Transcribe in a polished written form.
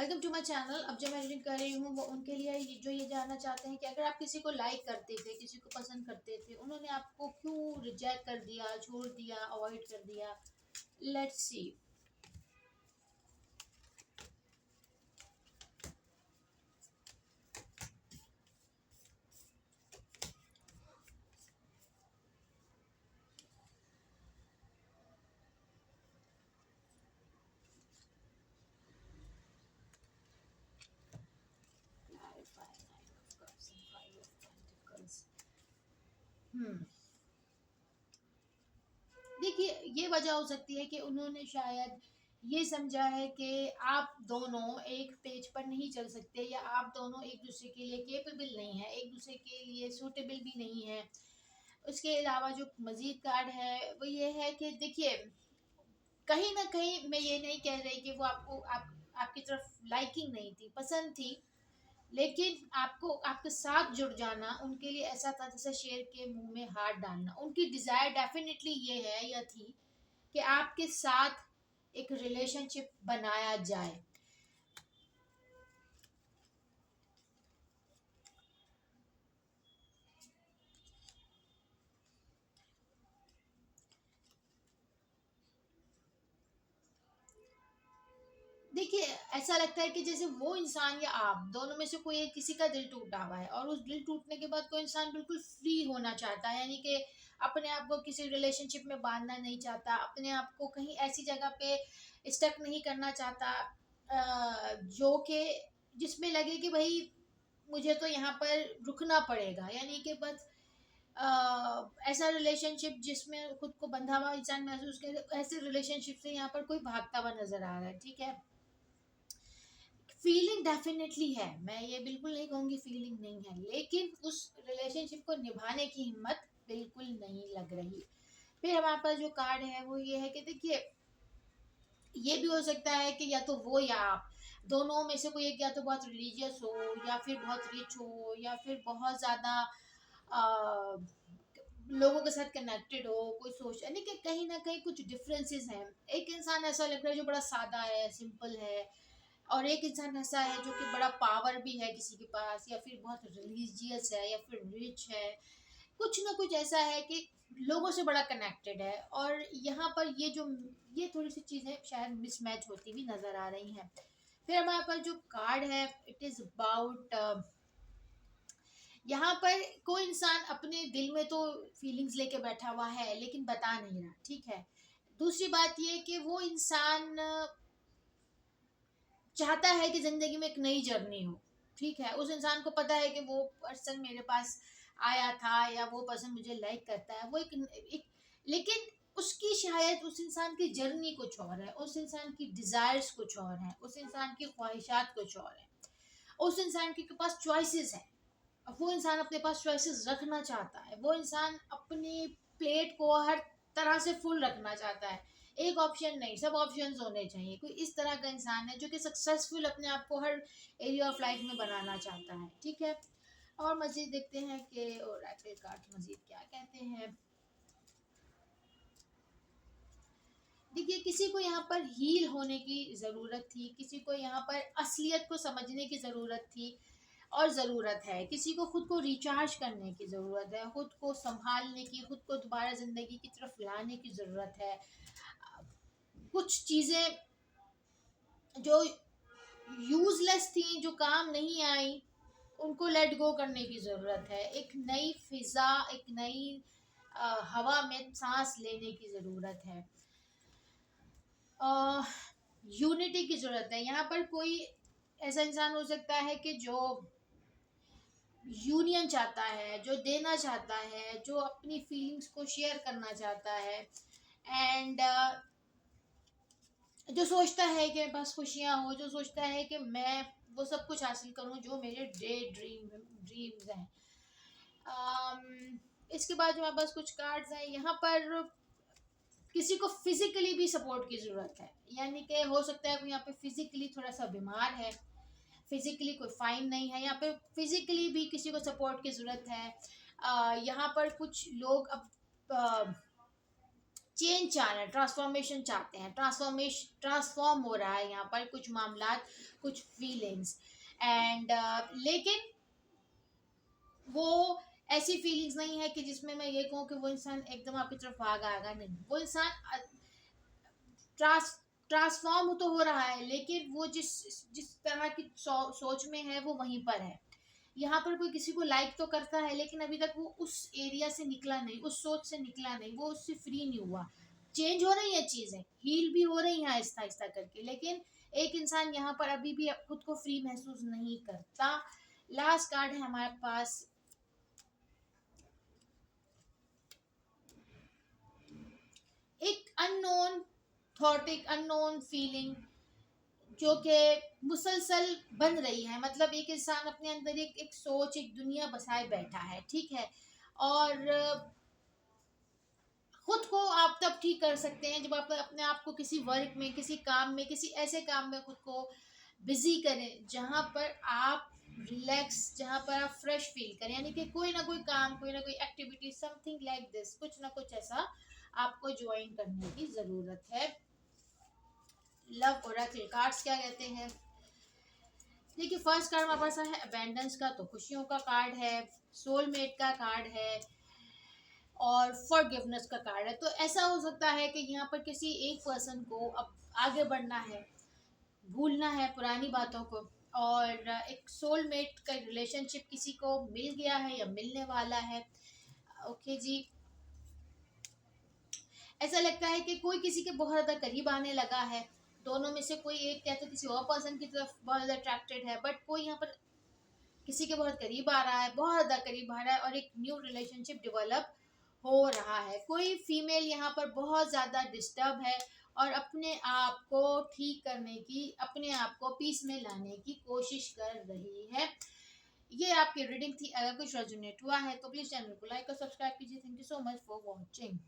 Welcome to my channel. अब जो मैं रीडिंग कर रही हूँ वो उनके लिए जो ये जानना चाहते हैं कि अगर आप किसी को लाइक करते थे, किसी को पसंद करते थे, उन्होंने आपको क्यों रिजेक्ट कर दिया, छोड़ दिया, अवॉइड कर दिया। Let's see. देखिए, ये वजह हो सकती है कि उन्होंने शायद ये समझा है कि आप दोनों एक पेज पर नहीं चल सकते, या आप दोनों एक दूसरे के लिए केपेबल नहीं है, एक दूसरे के लिए सूटेबल भी नहीं है। उसके अलावा जो मजीद कार्ड है वो ये है कि देखिए, कहीं ना कहीं मैं ये नहीं कह रही कि वो आपको आपकी तरफ लाइकिंग नहीं थी, पसंद थी, लेकिन आपको आपके साथ जुड़ जाना उनके लिए ऐसा था जैसे शेर के मुंह में हाथ डालना। उनकी डिजायर डेफिनेटली ये है या थी कि आपके साथ एक रिलेशनशिप बनाया जाए। देखिए, ऐसा लगता है कि जैसे वो इंसान या आप दोनों में से कोई एक, किसी का दिल टूटा हुआ है, और उस दिल टूटने के बाद कोई इंसान बिल्कुल फ्री होना चाहता है, यानी कि अपने आप को किसी रिलेशनशिप में बांधना नहीं चाहता, अपने आप को कहीं ऐसी जगह पे स्टक नहीं करना चाहता जो कि जिसमें लगे कि भाई मुझे तो यहाँ पर रुकना पड़ेगा, यानी कि बस ऐसा रिलेशनशिप जिसमें खुद को बंधा हुआ इंसान महसूस करे, ऐसे रिलेशनशिप से यहाँ पर कोई भागता हुआ नजर आ रहा है। ठीक है, फीलिंग डेफिनेटली है, मैं ये बिल्कुल नहीं कहूँगी फीलिंग नहीं है, लेकिन उस रिलेशनशिप को निभाने की हिम्मत बिल्कुल नहीं लग रही। फिर हमारे पास जो कार्ड है वो ये है कि देखिए, ये भी हो सकता है कि या तो वो या आप दोनों में से कोई एक, या तो बहुत रिलीजियस हो, या फिर बहुत रिच हो, या फिर बहुत ज़्यादा लोगों के साथ कनेक्टेड हो, कोई सोच, यानी कि कहीं ना कहीं कुछ डिफरेंसेस हैं। एक इंसान ऐसा लग रहा है जो बड़ा सादा है, सिंपल है, और एक इंसान ऐसा है जो कि बड़ा पावर भी है किसी के पास, या फिर बहुत रिलीजियस है, या फिर रिच है। कुछ ना कुछ ऐसा है कि लोगों से बड़ा कनेक्टेड है, और यहाँ पर ये थोड़ी सी चीज़ें शायद मिसमैच होती हुई नज़र आ रही हैं। फिर हमारे पास जो कार्ड है, इट इज़ अबाउट, यहाँ पर कोई इंसान अपने दिल में तो फीलिंग्स लेके बैठा हुआ है लेकिन बता नहीं रहा। ठीक है, दूसरी बात ये कि वो इंसान चाहता है कि जिंदगी में एक नई जर्नी हो। ठीक है, उस इंसान को पता है कि वो पर्सन मेरे पास आया था, या वो पर्सन मुझे लाइक करता है, वो एक लेकिन उसकी शायद उस इंसान की जर्नी कुछ और है, उस इंसान की डिजायर्स कुछ और है, उस इंसान की ख्वाहिशात कुछ और है, उस इंसान के पास चॉइसेस है। अब वो इंसान अपने पास चॉइसेस रखना चाहता है, वो इंसान अपनी प्लेट को हर तरह से फुल रखना चाहता है, एक ऑप्शन नहीं, सब ऑप्शंस होने चाहिए। कोई इस तरह का इंसान है जो कि सक्सेसफुल अपने आप को हर एरिया ऑफ लाइफ में बनाना चाहता है। ठीक है, और मजीद देखते हैं कि ओरेकल कार्ड मजीद क्या कहते हैं। देखिए, किसी को यहाँ पर हील होने की ज़रूरत थी, किसी को यहाँ पर असलियत को समझने की ज़रूरत थी और ज़रूरत है, किसी को खुद को रिचार्ज करने की ज़रूरत है, खुद को संभालने की, खुद को दोबारा ज़िंदगी की तरफ लाने की ज़रूरत है। कुछ चीज़ें जो यूज़लेस थी, जो काम नहीं आई, उनको लेट गो करने की ज़रूरत है। एक नई फिज़ा, एक नई हवा में सांस लेने की ज़रूरत है, यूनिटी की ज़रूरत है। यहाँ पर कोई ऐसा इंसान हो सकता है कि जो यूनियन चाहता है, जो देना चाहता है, जो अपनी फीलिंग्स को शेयर करना चाहता है, एंड जो सोचता है कि मेरे पास खुशियाँ हो, जो सोचता है कि मैं वो सब कुछ हासिल करूँ जो मेरे ड्रीम्स हैं। इसके बाद जो हमारे पास कुछ कार्ड्स हैं, यहाँ पर किसी को फिजिकली भी सपोर्ट की ज़रूरत है, यानी कि हो सकता है कोई यहाँ पे फिजिकली थोड़ा सा बीमार है, फिजिकली कोई फाइन नहीं है, यहाँ पे फिजिकली भी किसी को सपोर्ट की ज़रूरत है। यहाँ पर कुछ लोग अब चेंज चाह रहे हैं, ट्रांसफॉर्मेशन चाहते हैं, ट्रांसफॉर्म हो रहा है यहाँ पर कुछ मामला, कुछ फीलिंग्स एंड लेकिन वो ऐसी फीलिंग्स नहीं है कि जिसमें मैं ये कहूँ कि वो इंसान एकदम आपकी तरफ भाग आएगा, नहीं, वो इंसान ट्रांसफॉर्म तो हो रहा है, लेकिन वो जिस जिस तरह की सोच में है वो वहीं पर है। यहाँ पर कोई किसी को लाइक तो करता है, लेकिन अभी तक वो उस एरिया से निकला नहीं, उस सोच से निकला नहीं, वो उससे फ्री नहीं हुआ। चेंज हो रही है चीजें, हील भी हो रही हैं आहिस्ता आहिस्ता करके, लेकिन एक इंसान यहाँ पर अभी भी खुद को फ्री महसूस नहीं करता। लास्ट कार्ड है हमारे पास एक अननोन थॉट, एक अननोन फीलिंग जो कि मुसलसल बन रही है। मतलब एक इंसान अपने अंदर एक सोच, एक दुनिया बसाए बैठा है, ठीक है, और खुद को आप तब ठीक कर सकते हैं जब आप अपने आप को किसी वर्क में, किसी काम में, किसी ऐसे काम में खुद को बिजी करें जहां पर आप रिलैक्स, जहां पर आप फ्रेश फील करें, यानी कि कोई ना कोई काम, कोई ना कोई एक्टिविटी, समथिंग लाइक दिस, कुछ ना कुछ ऐसा आपको ज्वाइन करने की जरूरत है। लव ओरेकल कार्ड्स क्या कहते हैं? देखिए, फर्स्ट कार्ड हमारे पास है अबेंडेंस का, तो खुशियों का कार्ड है, सोलमेट का कार्ड है और फॉरगिवनेस का कार्ड है। तो ऐसा हो सकता है कि यहाँ पर किसी एक पर्सन को अब आगे बढ़ना है, भूलना है पुरानी बातों को, और एक सोलमेट का रिलेशनशिप किसी को मिल गया है या मिलने वाला है। ओके जी, ऐसा लगता है कि कोई किसी के बहुत ज़्यादा करीब आने लगा है, दोनों में से कोई एक या तो किसी और पर्सन की तरफ बहुत ज़्यादा अट्रैक्टेड है, बट कोई यहाँ पर किसी के बहुत करीब आ रहा है, बहुत ज़्यादा करीब आ रहा है, और एक न्यू रिलेशनशिप डेवलप हो रहा है। कोई फीमेल यहाँ पर बहुत ज़्यादा डिस्टर्ब है और अपने आप को ठीक करने की, अपने आप को पीस में लाने की कोशिश कर रही है। ये आपकी रीडिंग थी। अगर कुछ रेजोनेट हुआ है तो प्लीज़ चैनल को लाइक और सब्सक्राइब कीजिए। Thank you so much for watching.